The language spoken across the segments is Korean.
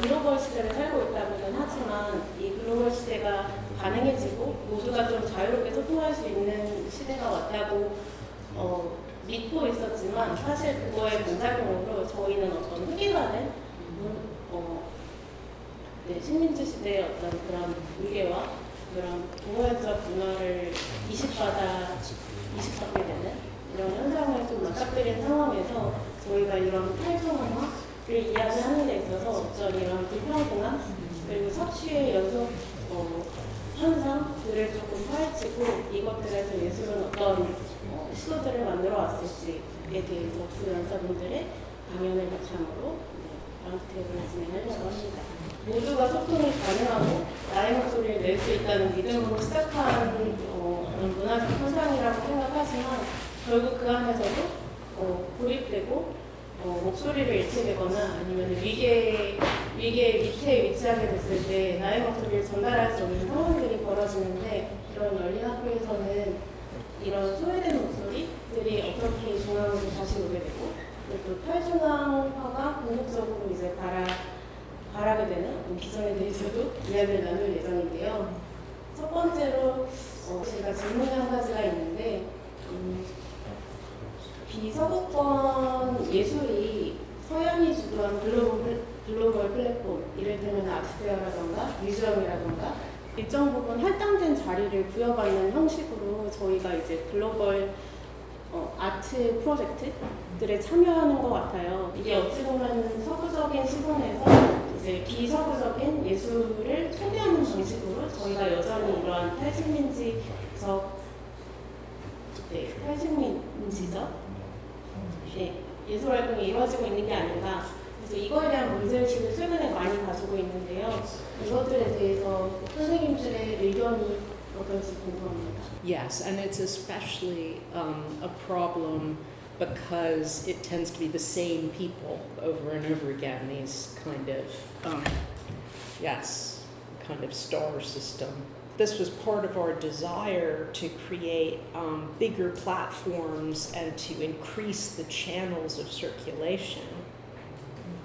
글로벌 시대를 살고 있다고는 하지만 이 글로벌 시대가 가능해지고 모두가 좀 자유롭게 소통할 수 있는 시대가 왔다고 믿고 있었지만 사실 그거의 반작용으로 저희는 어떤 획일화된 식민지 시대의 어떤 그런 위계와 그런 동호회적 문화를 이식받게 되는 이런 현상을 좀 맞닥뜨린 상황에서 저희가 이런 탈중앙화를 이야기하는 데 있어서 어떤 이런 불평등함 그리고 섭취의 연속 현상들을 조금 파헤치고 이것들에서 예술은 어떤 시도들을 만들어 왔을지에 대해서 두 연사분들의 강연을 바탕으로 라운드테이블을 진행하려고 합니다. 모두가 소통이 가능하고 나의 목소리를 낼 수 있다는 믿음으로 시작한 그런 문화적 현상이라고 생각하지만 결국 그 안에서도 고립되고 목소리를 잃게 되거나 아니면 위계 밑에 위치하게 됐을 때 나의 목소리를 전달할 수 없는 상황들이 벌어지는데 이런 열린 학교에서는 이런 소외된 목소리들이 어떻게 중앙으로 다시 오게 되고 또 탈중앙화가 궁극적으로 이제 바라게 되는 기전에 대해서도 이야기를 나눌 예정인데요. 첫 번째로 제가 질문이 한 가지가 있는데 비서구권 예술이 서양이 주도한 글로벌 플랫폼, 이를테면 아트페어라던가 뮤지엄이라던가 일정 부분 할당된 자리를 부여받는 형식으로 저희가 이제 글로벌 아트 프로젝트들에 참여하는 것 같아요. 이게 어찌 보면 서구적인 시선에서 이제 비서구적인 예술을 소개하는 방식으로 저희가 여전히 이러한 탈식민지적 예술 활동이 이루어지고 있는 게 아닌가. 그래서 이거에 대한 문제의식을 최근에 많이 가지고 있는데요. 이것들에 대해서 선생님들의 의견이 어떨지 궁금합니다. Yes, and it's especially a problem because it tends to be the same people over and over again, these kind of star system. This was part of our desire to create bigger platforms and to increase the channels of circulation.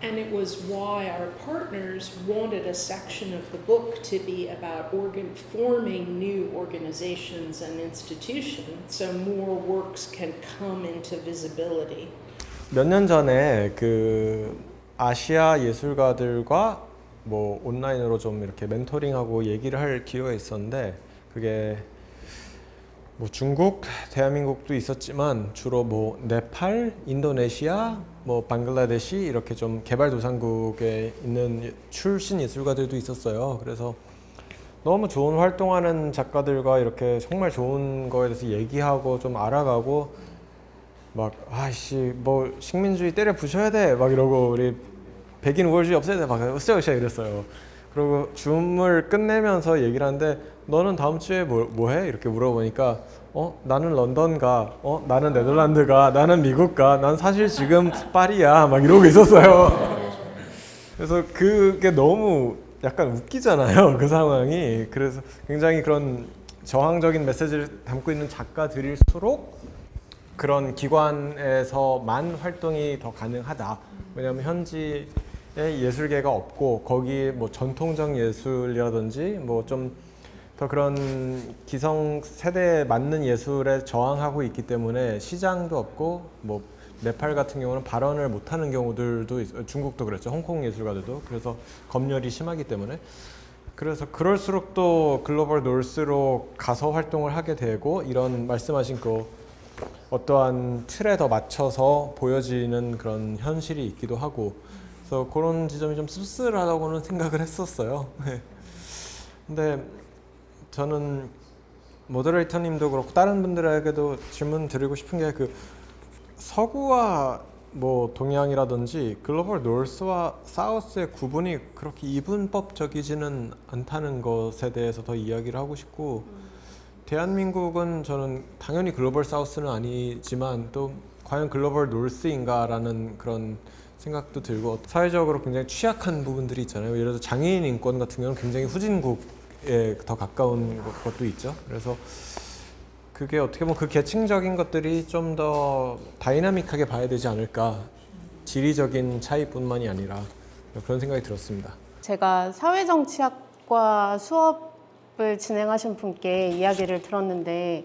And it was why our partners wanted a section of the book to be about forming new organizations and institutions so more works can come into visibility. 몇 년 전에 그 아시아 예술가들과 뭐 온라인으로 좀 이렇게 멘토링하고 얘기를 할 기회가 있었는데 그게 뭐 중국, 대한민국도 있었지만 주로 뭐 네팔, 인도네시아, 뭐 방글라데시 이렇게 좀 개발도상국에 있는 출신 예술가들도 있었어요. 그래서 너무 좋은 활동하는 작가들과 이렇게 정말 좋은 거에 대해서 얘기하고 좀 알아가고 막 아이씨 뭐 식민주의 때려 부셔야 돼 막 이러고 우리 백인 우월주의 없애야 돼 막 으쌰으쌰 이랬어요. 그리고 줌을 끝내면서 얘기를 하는데 너는 다음 주에 뭐 해? 이렇게 물어보니까 나는 런던 가, 나는 네덜란드 가, 나는 미국 가, 난 사실 지금 파리야 막 이러고 있었어요. 그래서 그게 너무 약간 웃기잖아요 그 상황이. 그래서 굉장히 그런 저항적인 메시지를 담고 있는 작가들일수록 그런 기관에서만 활동이 더 가능하다. 왜냐하면 현지에 예술계가 없고 거기 뭐 전통적 예술이라든지 뭐 좀 더 그런 기성 세대에 맞는 예술에 저항하고 있기 때문에 시장도 없고 뭐 네팔 같은 경우는 발언을 못하는 경우들도 중국도 그랬죠. 홍콩 예술가들도. 그래서 검열이 심하기 때문에 그래서 그럴수록 또 글로벌 노스로 가서 활동을 하게 되고 이런 말씀하신 그 어떠한 틀에 더 맞춰서 보여지는 그런 현실이 있기도 하고 그래서 그런 지점이 좀 씁쓸하다고는 생각을 했었어요. 근데 저는 모더레이터님도 그렇고 다른 분들에게도 질문 드리고 싶은 게 그 서구와 뭐 동양이라든지 글로벌 노스와 사우스의 구분이 그렇게 이분법적이지는 않다는 것에 대해서 더 이야기를 하고 싶고 대한민국은 저는 당연히 글로벌 사우스는 아니지만 또 과연 글로벌 노스인가라는 그런 생각도 들고 사회적으로 굉장히 취약한 부분들이 있잖아요. 예를 들어서 장애인 인권 같은 경우는 굉장히 후진국에 더 가까운 것도 있죠. 그래서 그게 어떻게 보면 그 계층적인 것들이 좀 더 다이나믹하게 봐야 되지 않을까. 지리적인 차이뿐만이 아니라 그런 생각이 들었습니다. 제가 사회정치학과 수업을 진행하신 분께 이야기를 들었는데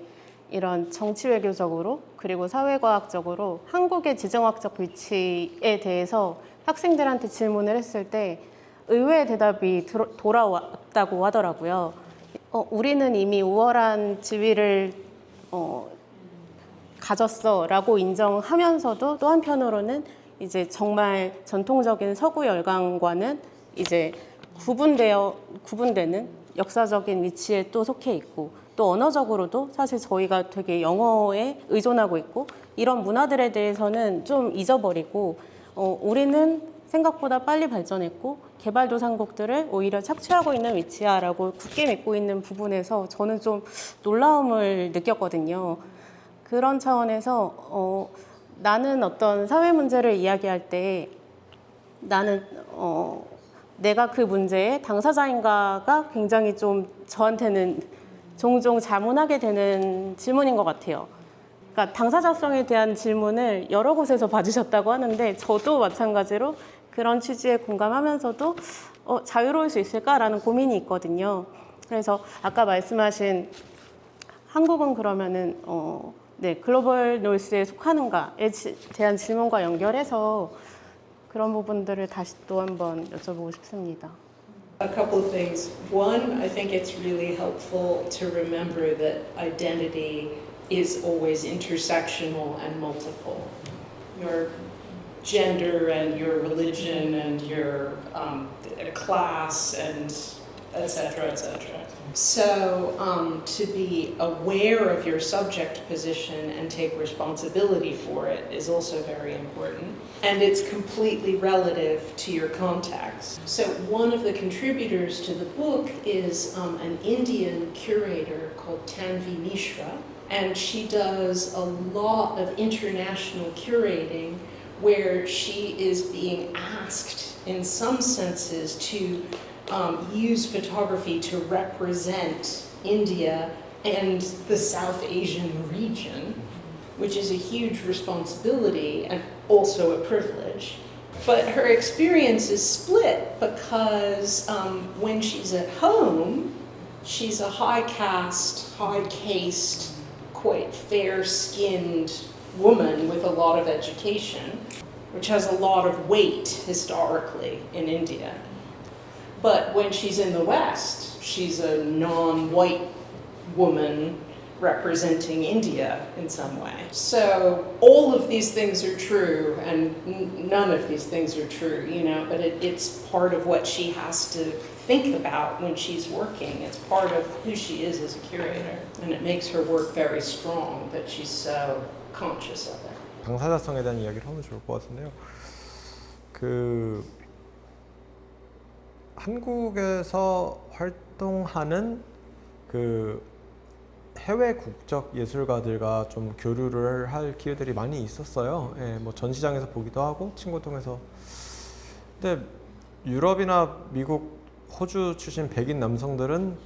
이런 정치외교적으로 그리고 사회과학적으로 한국의 지정학적 위치에 대해서 학생들한테 질문을 했을 때 의외의 대답이 돌아왔다고 하더라고요. 우리는 이미 우월한 지위를 가졌어 라고 인정하면서도 또 한편으로는 이제 정말 전통적인 서구 열강과는 이제 구분되는 역사적인 위치에 또 속해 있고 또 언어적으로도 사실 저희가 되게 영어에 의존하고 있고 이런 문화들에 대해서는 좀 잊어버리고 우리는 생각보다 빨리 발전했고 개발도상국들을 오히려 착취하고 있는 위치야라고 굳게 믿고 있는 부분에서 저는 좀 놀라움을 느꼈거든요. 그런 차원에서 나는 어떤 사회 문제를 이야기할 때 나는 내가 그 문제의 당사자인가가 굉장히 좀 저한테는 종종 자문하게 되는 질문인 것 같아요. 그러니까 당사자성에 대한 질문을 여러 곳에서 받으셨다고 하는데 저도 마찬가지로 그런 취지에 공감하면서도 자유로울 수 있을까라는 고민이 있거든요. 그래서 아까 말씀하신 한국은 그러면은 네, 글로벌 노스에 속하는가에 대한 질문과 연결해서 그런 부분들을 다시 또 한번 여쭤보고 싶습니다. A couple of things. One, I think it's really helpful to remember that identity is always intersectional and multiple. Your gender and your religion and your class and et cetera, et cetera. So to be aware of your subject position and take responsibility for it is also very important. And it's completely relative to your context. So one of the contributors to the book is an Indian curator called Tanvi Mishra. And she does a lot of international curating where she is being asked, in some senses, to use photography to represent India and the South Asian region, which is a huge responsibility and also a privilege. But her experience is split because when she's at home, she's a high caste, high caste, quite fair-skinned woman with a lot of education, which has a lot of weight historically in India. But when she's in the West, she's a non-white woman representing India in some way. So all of these things are true, and none of these things are true, you know, but it's part of what she has to think about when she's working. It's part of who she is as a curator, and it makes her work very strong that she's so conscious of it. 당사자성에 대한 이야기를 하면 좋을 것 같은데요. 한국에서 활동하는 해외 국적 예술가들과 좀 교류를 할 기회들이 많이 있었어요. 예, 뭐 전시장에서 보기도 하고 친구 통해서. 근데 유럽이나 미국, 호주 출신 백인 남성들은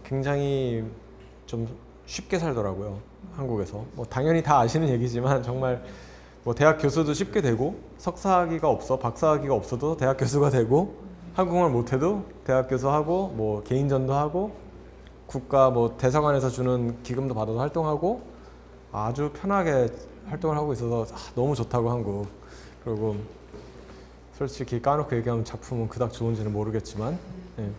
굉장히 좀 쉽게 살더라고요. 한국에서. 뭐 당연히 다 아시는 얘기지만 정말 뭐 대학 교수도 쉽게 되고 석사학위가 없어 박사학위가 없어도 대학 교수가 되고 한국말 못해도 대학 교수하고 뭐 개인전도 하고 국가 뭐 대사관에서 주는 기금도 받아서 활동하고 아주 편하게 활동을 하고 있어서 너무 좋다고 한국. 그리고 솔직히 까놓고 얘기하면 작품은 그닥 좋은지는 모르겠지만 예.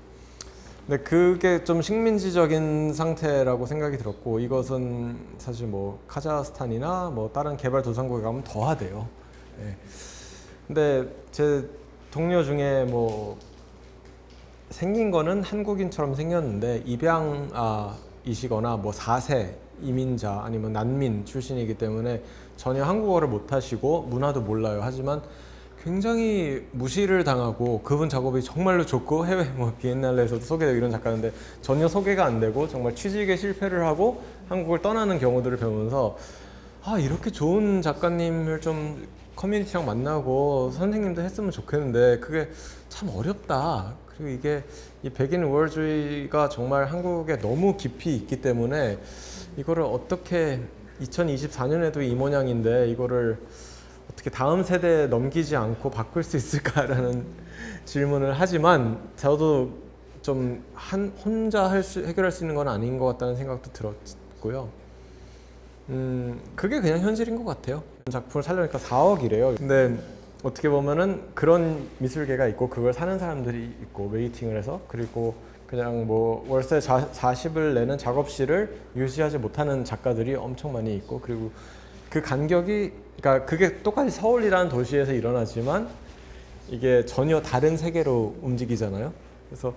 근데 그게 좀 식민지적인 상태라고 생각이 들었고 이것은 사실 뭐 카자흐스탄이나 뭐 다른 개발도상국에 가면 더 하대요. 예. 근데 제 동료 중에 뭐 생긴 거는 한국인처럼 생겼는데 입양이시거나 뭐 4세 이민자 아니면 난민 출신이기 때문에 전혀 한국어를 못 하시고 문화도 몰라요. 하지만 굉장히 무시를 당하고 그분 작업이 정말로 좋고 해외 뭐 비엔날레에서도 소개되고 이런 작가인데 전혀 소개가 안 되고 정말 취직에 실패를 하고 한국을 떠나는 경우들을 배우면서 이렇게 좋은 작가님을 좀 커뮤니티랑 만나고 선생님도 했으면 좋겠는데 그게 참 어렵다. 그리고 이게 이 백인 우월주의가 정말 한국에 너무 깊이 있기 때문에 이거를 어떻게 2024년에도 이 모양인데 이거를 어떻게 다음 세대에 넘기지 않고 바꿀 수 있을까라는 질문을 하지만 저도 좀 혼자 해결할 수 있는 건 아닌 것 같다는 생각도 들었고요. 그게 그냥 현실인 것 같아요. 작품을 살려니까 4억이래요. 근데 어떻게 보면은 그런 미술계가 있고 그걸 사는 사람들이 있고 웨이팅을 해서 그리고 그냥 뭐 월세 40을 내는 작업실을 유지하지 못하는 작가들이 엄청 많이 있고 그리고 그 간격이 그러니까 그게 똑같이 서울이라는 도시에서 일어나지만 이게 전혀 다른 세계로 움직이잖아요. 그래서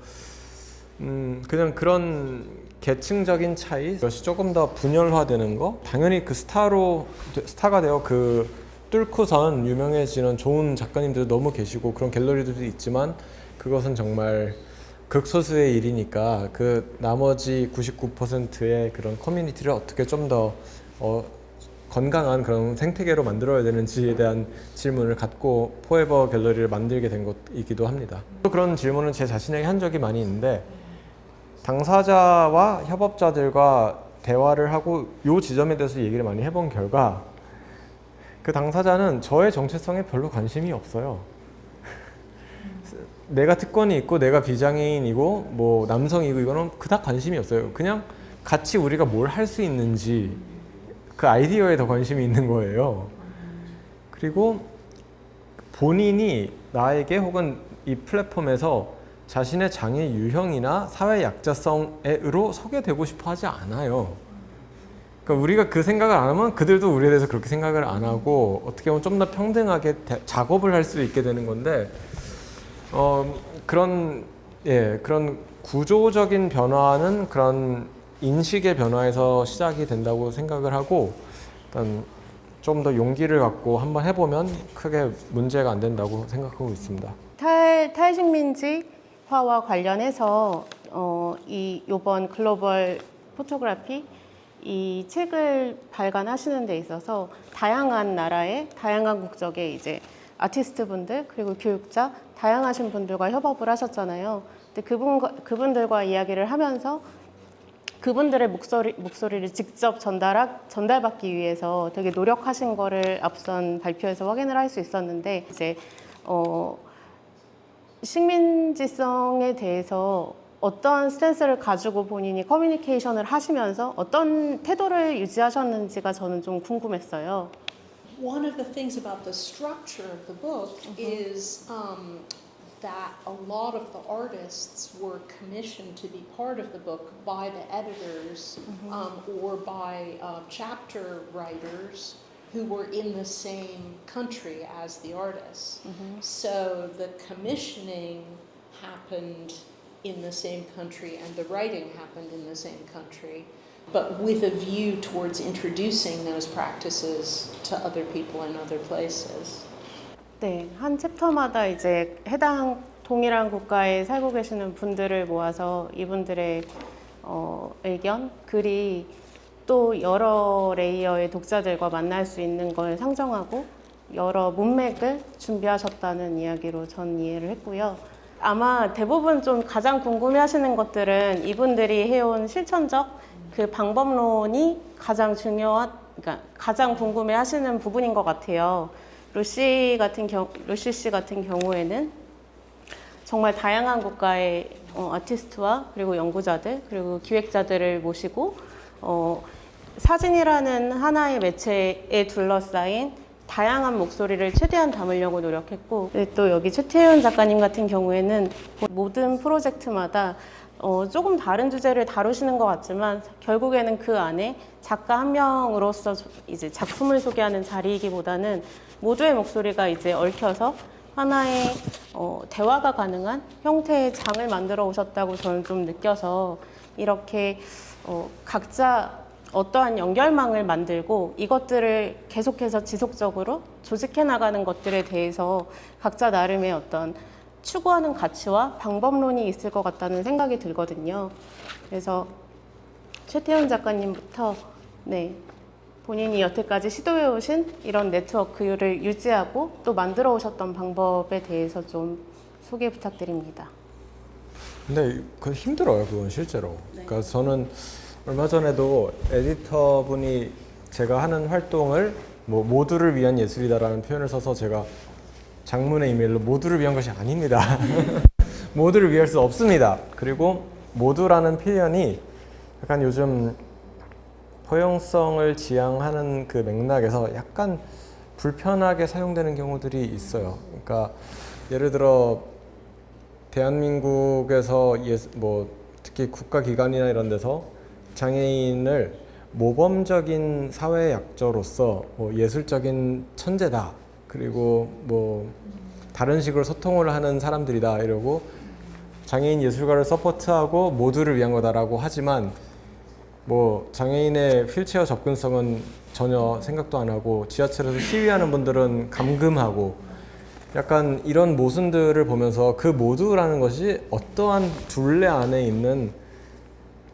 그냥 그런 계층적인 차이, 이것이 조금 더 분열화되는 거. 당연히 그 스타가 되어 그 뚫고선 유명해지는 좋은 작가님들도 너무 계시고 그런 갤러리들도 있지만 그것은 정말 극소수의 일이니까 그 나머지 99%의 그런 커뮤니티를 어떻게 좀 더 건강한 그런 생태계로 만들어야 되는지에 대한 질문을 갖고 포에버 갤러리를 만들게 된 것이기도 합니다. 또 그런 질문은 제 자신에게 한 적이 많이 있는데 당사자와 협업자들과 대화를 하고 이 지점에 대해서 얘기를 많이 해본 결과 그 당사자는 저의 정체성에 별로 관심이 없어요. 내가 특권이 있고 내가 비장애인이고 뭐 남성이고 이거는 그닥 관심이 없어요. 그냥 같이 우리가 뭘 할 수 있는지 그 아이디어에 더 관심이 있는 거예요. 그리고 본인이 나에게 혹은 이 플랫폼에서 자신의 장애 유형이나 사회 약자성으로 소개되고 싶어 하지 않아요. 그러니까 우리가 그 생각을 안 하면 그들도 우리에 대해서 그렇게 생각을 안 하고 어떻게 보면 좀 더 평등하게 작업을 할 수 있게 되는 건데 그런 구조적인 변화는 그런 인식의 변화에서 시작이 된다고 생각을 하고 일단 좀 더 용기를 갖고 한번 해보면 크게 문제가 안 된다고 생각하고 있습니다. 탈식민지화와 관련해서 이번 글로벌 포토그래피 이 책을 발간하시는 데 있어서 다양한 나라의 다양한 국적의 이제 아티스트 분들 그리고 교육자 다양하신 분들과 협업을 하셨잖아요. 근데 그분들과 이야기를 하면서 그분들의 목소리를 직접 전달받기 위해서 되게 노력하신 거를 앞선 발표에서 확인을 할 수 있었는데 이제 식민지성에 대해서 어떤 스탠스를 가지고 본인이 커뮤니케이션을 하시면서 어떤 태도를 유지하셨는지가 저는 좀 궁금했어요. One of the things about the structure of the book is that a lot of the artists were commissioned to be part of the book by the editors or by chapter writers who were in the same country as the artists. So the commissioning happened in the same country and the writing happened in the same country, but with a view towards introducing those practices to other people in other places. 네, 한 챕터마다 이제 해당 동일한 국가에 살고 계시는 분들을 모아서 이분들의 의견, 글이 또 여러 레이어의 독자들과 만날 수 있는 걸 상정하고 여러 문맥을 준비하셨다는 이야기로 전 이해를 했고요. 아마 대부분 좀 가장 궁금해하시는 것들은 이분들이 해온 실천적 그 방법론이 가장 그러니까 가장 궁금해하시는 부분인 것 같아요. 루시 씨 같은 경우에는 정말 다양한 국가의 아티스트와 그리고 연구자들 그리고 기획자들을 모시고 사진이라는 하나의 매체에 둘러싸인 다양한 목소리를 최대한 담으려고 노력했고 또 여기 최태윤 작가님 같은 경우에는 모든 프로젝트마다 조금 다른 주제를 다루시는 것 같지만 결국에는 그 안에 작가 한 명으로서 이제 작품을 소개하는 자리이기보다는 모두의 목소리가 이제 얽혀서 하나의 대화가 가능한 형태의 장을 만들어 오셨다고 저는 좀 느껴서 이렇게 각자 어떠한 연결망을 만들고 이것들을 계속해서 지속적으로 조직해 나가는 것들에 대해서 각자 나름의 어떤 추구하는 가치와 방법론이 있을 것 같다는 생각이 들거든요. 그래서 최태훈 작가님부터 본인이 여태까지 시도해 오신 이런 네트워크를 유지하고 또 만들어 오셨던 방법에 대해서 좀 소개 부탁드립니다. 근데 그 힘들어요, 그건 실제로. 그러니까 저는 얼마 전에도 에디터분이 제가 하는 활동을 뭐 모두를 위한 예술이다라는 표현을 써서 제가 장문의 이메일로 모두를 위한 것이 아닙니다. 모두를 위할 수 없습니다. 그리고 모두라는 표현이 약간 요즘 포용성을 지향하는 그 맥락에서 약간 불편하게 사용되는 경우들이 있어요. 그러니까 예를 들어 대한민국에서 뭐 특히 국가기관이나 이런 데서 장애인을 모범적인 사회 약자로서 뭐 예술적인 천재다, 그리고 뭐 다른 식으로 소통을 하는 사람들이다 이러고 장애인 예술가를 서포트하고 모두를 위한 거다라고 하지만 뭐 장애인의 휠체어 접근성은 전혀 생각도 안 하고 지하철에서 시위하는 분들은 감금하고 약간 이런 모순들을 보면서 그 모두라는 것이 어떠한 둘레 안에 있는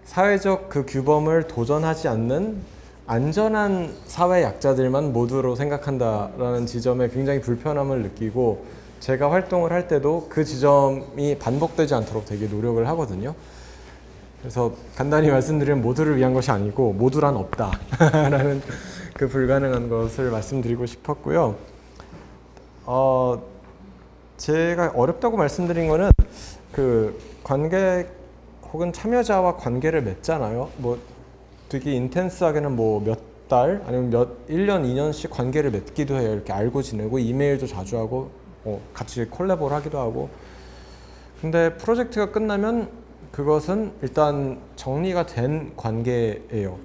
사회적 그 규범을 도전하지 않는 안전한 사회 약자들만 모두로 생각한다라는 지점에 굉장히 불편함을 느끼고 제가 활동을 할 때도 그 지점이 반복되지 않도록 되게 노력을 하거든요. 그래서 간단히 말씀드리면 모두를 위한 것이 아니고 모두란 없다 라는 그 불가능한 것을 말씀드리고 싶었고요. 제가 어렵다고 말씀드린 거는 그 관객 혹은 참여자와 관계를 맺잖아요. 뭐 되게 인텐스하게는 뭐 몇 달 아니면 1년, 2년씩 관계를 맺기도 해요. 이렇게 알고 지내고 이메일도 자주 하고 같이 콜라보를 하기도 하고. 근데 프로젝트가 끝나면 그것은 일단 정리가 된 관계예요.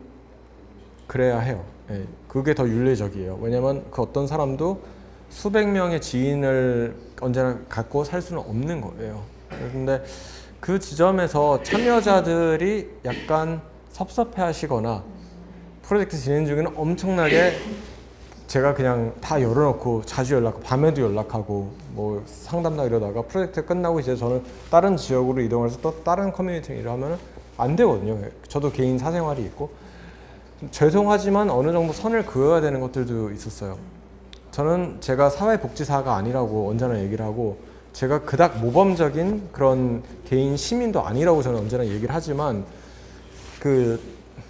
그래야 해요. 예, 그게 더 윤리적이에요. 왜냐면 그 어떤 사람도 수백 명의 지인을 언제나 갖고 살 수는 없는 거예요. 근데 그 지점에서 참여자들이 약간 섭섭해 하시거나 프로젝트 진행 중에는 엄청나게 제가 그냥 다 열어놓고 자주 연락하고 밤에도 연락하고 뭐 상담나 이러다가 프로젝트 끝나고 이제 저는 다른 지역으로 이동해서 또 다른 커뮤니티 일을 하면 안 되거든요. 저도 개인 사생활이 있고 죄송하지만 어느 정도 선을 그어야 되는 것들도 있었어요. 저는 제가 사회복지사가 아니라고 언제나 얘기를 하고 제가 그닥 모범적인 그런 개인 시민도 아니라고 저는 언제나 얘기를 하지만 그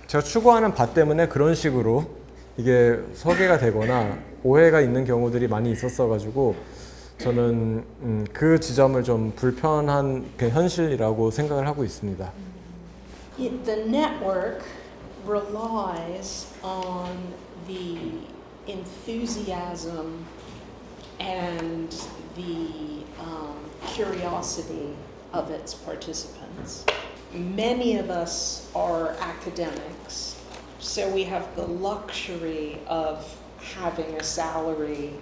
제가 추구하는 바 때문에 그런 식으로 이게 소개가 되거나 오해가 있는 경우들이 많이 있었어 가지고 저는 그 지점을 좀 불편한 그 현실이라고 생각을 하고 있습니다. The network relies on the enthusiasm and the curiosity of its participants. Many of us are academics, so we have the luxury of having a salary,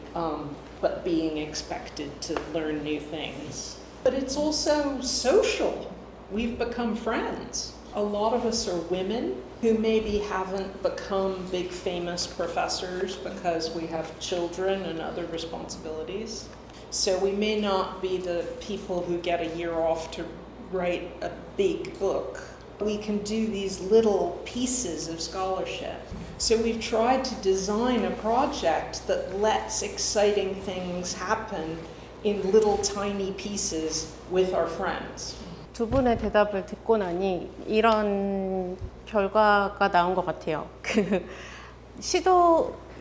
but being expected to learn new things. But it's also social. We've become friends. A lot of us are women who maybe haven't become big famous professors because we have children and other responsibilities. So we may not be the people who get a year off to write a big book. We can do these little pieces of scholarship. So we've tried to design a project that lets exciting things happen in little tiny pieces with our friends. 두 분의 대답을 듣고 나니 이런 결과가 나온 것 같아요.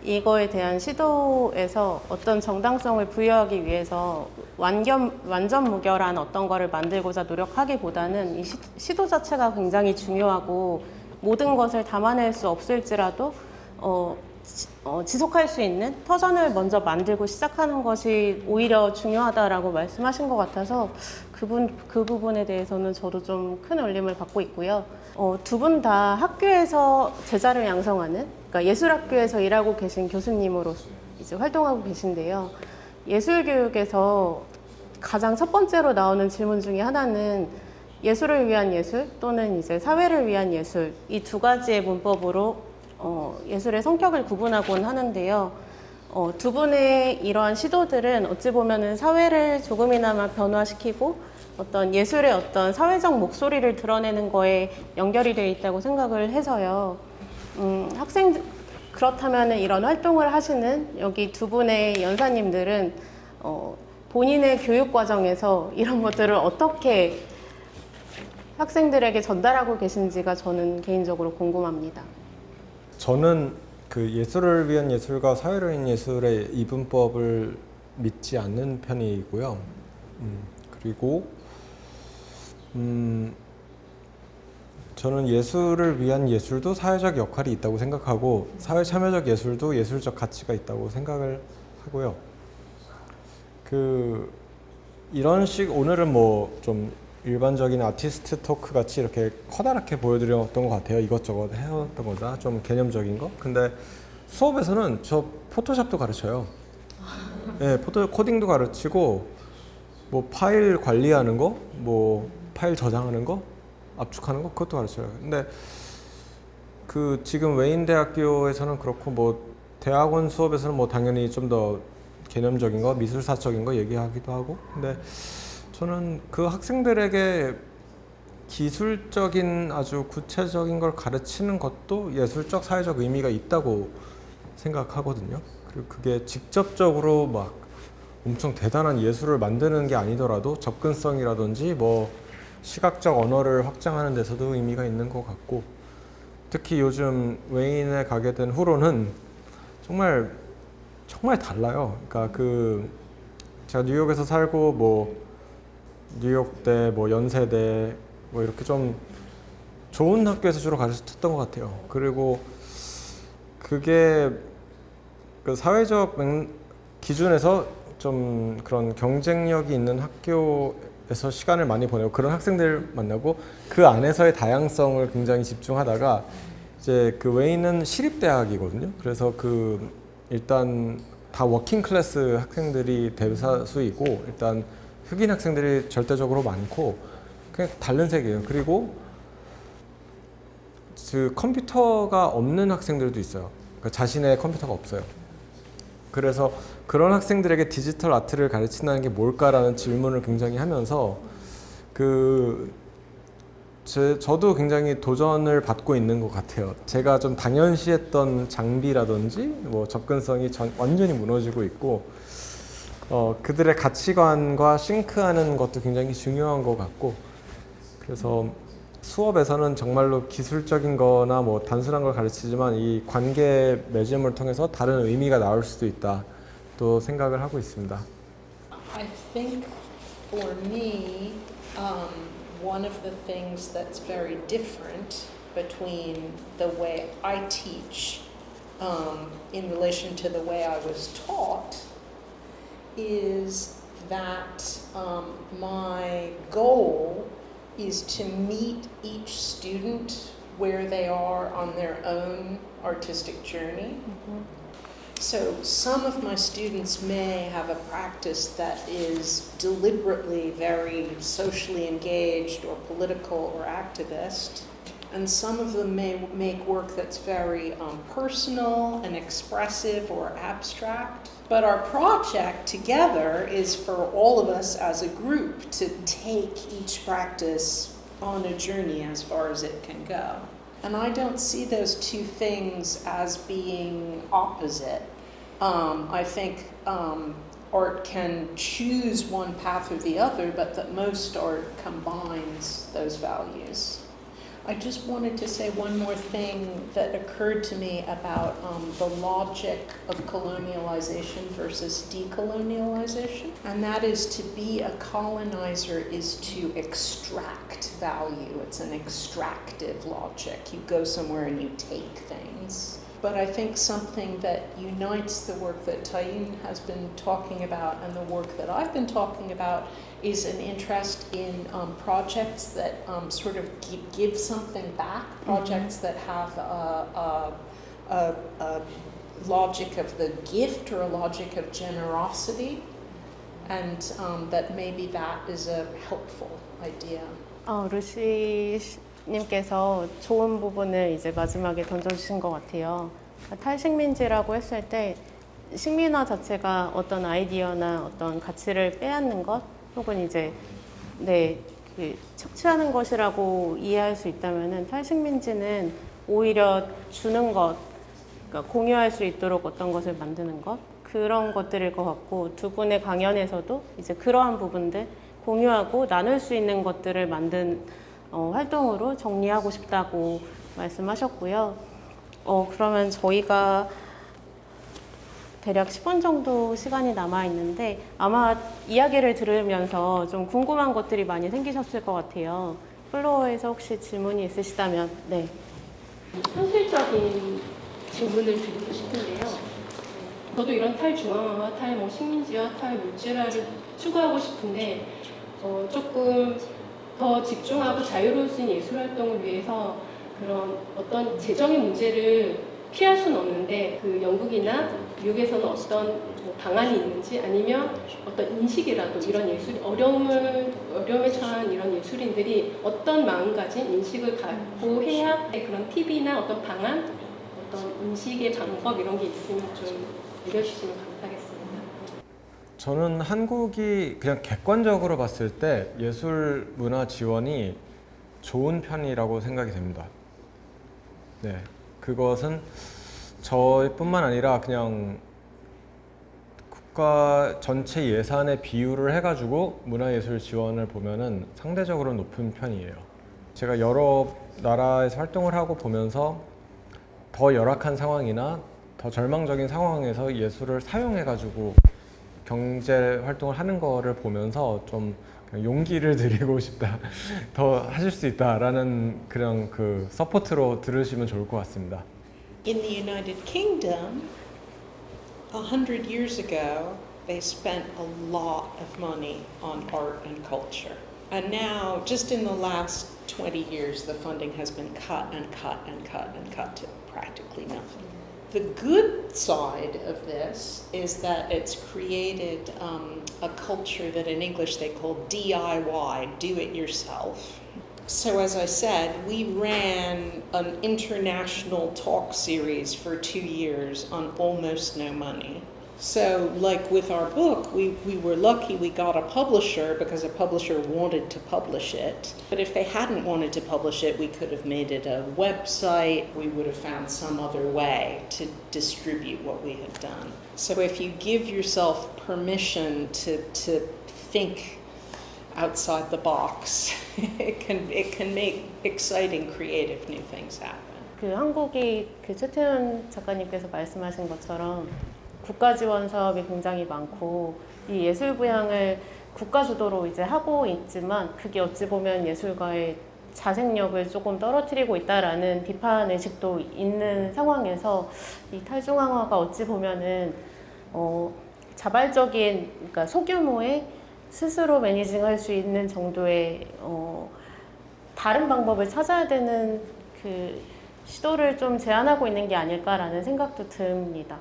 이거에 대한 시도에서 어떤 정당성을 부여하기 위해서 완전 무결한 어떤 거를 만들고자 노력하기보다는 이 시도 자체가 굉장히 중요하고 모든 것을 담아낼 수 없을지라도 지속할 수 있는 터전을 먼저 만들고 시작하는 것이 오히려 중요하다라고 말씀하신 것 같아서 그 부분에 대해서는 저도 좀 큰 울림을 받고 있고요. 두 분 다 학교에서 제자를 양성하는, 그러니까 예술학교에서 일하고 계신 교수님으로 이제 활동하고 계신데요. 예술교육에서 가장 첫 번째로 나오는 질문 중에 하나는 예술을 위한 예술 또는 이제 사회를 위한 예술, 이 두 가지의 문법으로 예술의 성격을 구분하곤 하는데요. 두 분의 이러한 시도들은 어찌 보면은 사회를 조금이나마 변화시키고 어떤 예술의 어떤 사회적 목소리를 드러내는 거에 연결이 되어 있다고 생각을 해서요. 그렇다면 이런 활동을 하시는 여기 두 분의 연사님들은 본인의 교육 과정에서 이런 것들을 어떻게 학생들에게 전달하고 계신지가 저는 개인적으로 궁금합니다. 저는 그 예술을 위한 예술과 사회를 위한 예술의 이분법을 믿지 않는 편이고요. 그리고 저는 예술을 위한 예술도 사회적 역할이 있다고 생각하고 사회 참여적 예술도 예술적 가치가 있다고 생각을 하고요. 이런 오늘은 뭐 좀 일반적인 아티스트 토크 같이 이렇게 커다랗게 보여드렸던 것 같아요. 이것저것 해왔던 거다. 좀 개념적인 거. 근데 수업에서는 저 포토샵도 가르쳐요. 네, 코딩도 가르치고 뭐 파일 관리하는 거, 뭐 파일 저장하는 거, 압축하는 거 그것도 가르쳐요. 근데 지금 웨인 대학교에서는 그렇고 뭐 대학원 수업에서는 뭐 당연히 좀 더 개념적인 거, 미술사적인 거 얘기하기도 하고. 근데 저는 그 학생들에게 기술적인 아주 구체적인 걸 가르치는 것도 예술적 사회적 의미가 있다고 생각하거든요. 그리고 그게 직접적으로 막 엄청 대단한 예술을 만드는 게 아니더라도 접근성이라든지 뭐 시각적 언어를 확장하는 데서도 의미가 있는 것 같고, 특히 요즘 웨인에 가게 된 후로는 정말 달라요. 그러니까 제가 뉴욕에서 살고 뭐 뉴욕대, 뭐 연세대, 뭐 이렇게 좀 좋은 학교에서 주로 가르쳤던 것 같아요. 그리고 그게 그 사회적 기준에서 좀 그런 경쟁력이 있는 학교에서 시간을 많이 보내고 그런 학생들 만나고 그 안에서의 다양성을 굉장히 집중하다가 이제 웨이는 시립대학이거든요. 그래서 일단 다 워킹 클래스 학생들이 대다수이고 일단 흑인 학생들이 절대적으로 많고 그냥 다른 세계예요. 그리고 컴퓨터가 없는 학생들도 있어요. 그러니까 자신의 컴퓨터가 없어요. 그래서 그런 학생들에게 디지털 아트를 가르친다는 게 뭘까라는 질문을 굉장히 하면서 저도 굉장히 도전을 받고 있는 것 같아요. 제가 좀 당연시했던 장비라든지 뭐 접근성이 완전히 무너지고 있고 그들의 가치관과 싱크하는 것도 굉장히 중요한 것 같고, 그래서 수업에서는 정말로 기술적인 거나 뭐 단순한 걸 가르치지만 이 관계 맺음을 통해서 다른 의미가 나올 수도 있다 또 생각을 하고 있습니다. I think for me, one of the things that's very different between the way I teach in relation to the way I was taught is that my goal is to meet each student where they are on their own artistic journey. So some of my students may have a practice that is deliberately very socially engaged or political or activist, and some of them may make work that's very personal and expressive or abstract. But our project together is for all of us as a group to take each practice on a journey as far as it can go. And I don't see those two things as being opposite. I think art can choose one path or the other, but that most art combines those values. I just wanted to say one more thing that occurred to me about the logic of colonialization versus decolonialization. And that is, to be a colonizer is to extract value. It's an extractive logic. You go somewhere and you take things. But I think something that unites the work that Tayin has been talking about and the work that I've been talking about is an interest in projects that sort of give something back, projects that have a logic of the gift or a logic of generosity, and that maybe that is a helpful idea. 루시님께서 좋은 부분을 이제 마지막에 던져주신 것 같아요. 탈식민지라고 했을 때 식민화 자체가 어떤 아이디어나 어떤 가치를 빼앗는 것, 혹은 이제 착취하는 것이라고 이해할 수 있다면은 탈식민지는 오히려 주는 것, 그러니까 공유할 수 있도록 어떤 것을 만드는 것, 그런 것들일 것 같고, 두 분의 강연에서도 이제 그러한 부분들 공유하고 나눌 수 있는 것들을 만든 활동으로 정리하고 싶다고 말씀하셨고요. 그러면 저희가 대략 10분 정도 시간이 남아 있는데 아마 이야기를 들으면서 좀 궁금한 것들이 많이 생기셨을 것 같아요. 플로어에서 혹시 질문이 있으시다면 네. 현실적인 질문을 드리고 싶은데요. 저도 이런 탈중앙화와 식민지화, 탈물질화를 추구하고 싶은데 조금 더 집중하고 자유로울 수 있는 예술 활동을 위해서 그런 어떤 재정의 문제를 피할 수는 없는데 그 영국이나 미국에서는 어떤 방안이 있는지 아니면 어떤 인식이라도 이런 예술 어려움에 처한 이런 예술인들이 어떤 마음가짐, 인식을 갖고 해야 그런 팁이나 어떤 방안, 어떤 인식의 방법 이런 게 있으면 좀 알려주시면 감사하겠습니다. 저는 한국이 그냥 객관적으로 봤을 때 예술 문화 지원이 좋은 편이라고 생각이 됩니다. 네, 그것은 저뿐만 아니라 그냥 국가 전체 예산의 비율을 해가지고 문화예술 지원을 보면은 상대적으로 높은 편이에요. 제가 여러 나라에서 활동을 하고 보면서 더 열악한 상황이나 더 절망적인 상황에서 예술을 사용해가지고 경제 활동을 하는 거를 보면서 좀 용기를 드리고 싶다, 더 하실 수 있다라는 그런 그 서포트로 들으시면 좋을 것 같습니다. In the United Kingdom, 100 years ago, they spent a lot of money on art and culture. And now, just in the last 20 years, the funding has been cut and cut and cut and cut to practically nothing. The good side of this is that it's created a culture that in English they call DIY, do it yourself. So as I said, we ran an international talk series for 2 years on almost no money. So like with our book, we were lucky we got a publisher because a publisher wanted to publish it. But if they hadn't wanted to publish it, we could have made it a website. We would have found some other way to distribute what we had done. So if you give yourself permission to think outside the box, it can make exciting, creative new things happen. 그 한국이 그 최태훈 작가님께서 말씀하신 것처럼 국가 지원 사업이 굉장히 많고 이 예술 부양을 국가 주도로 이제 하고 있지만 그게 어찌 보면 예술가의 자생력을 조금 떨어뜨리고 있다라는 비판 의식도 있는 상황에서 이 탈중앙화가 어찌 보면은 자발적인 그러니까 소규모의 스스로 매니징할 수 있는 정도의 다른 방법을 찾아야 되는 그 시도를 좀 제안하고 있는 게 아닐까라는 생각도 듭니다.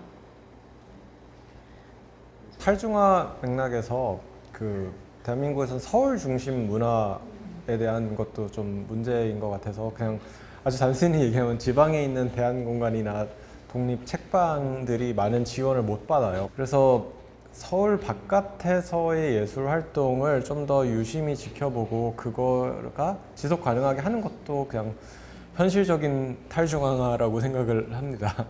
탈중화 맥락에서 그 대한민국에서는 서울 중심 문화에 대한 것도 좀 문제인 것 같아서 그냥 아주 단순히 얘기하면 지방에 있는 대한공간이나 독립 책방들이 많은 지원을 못 받아요. 그래서 서울 바깥에서의 예술 활동을 좀 더 유심히 지켜보고 그거가 지속 가능하게 하는 것도 그냥 현실적인 탈중앙화라고 생각을 합니다.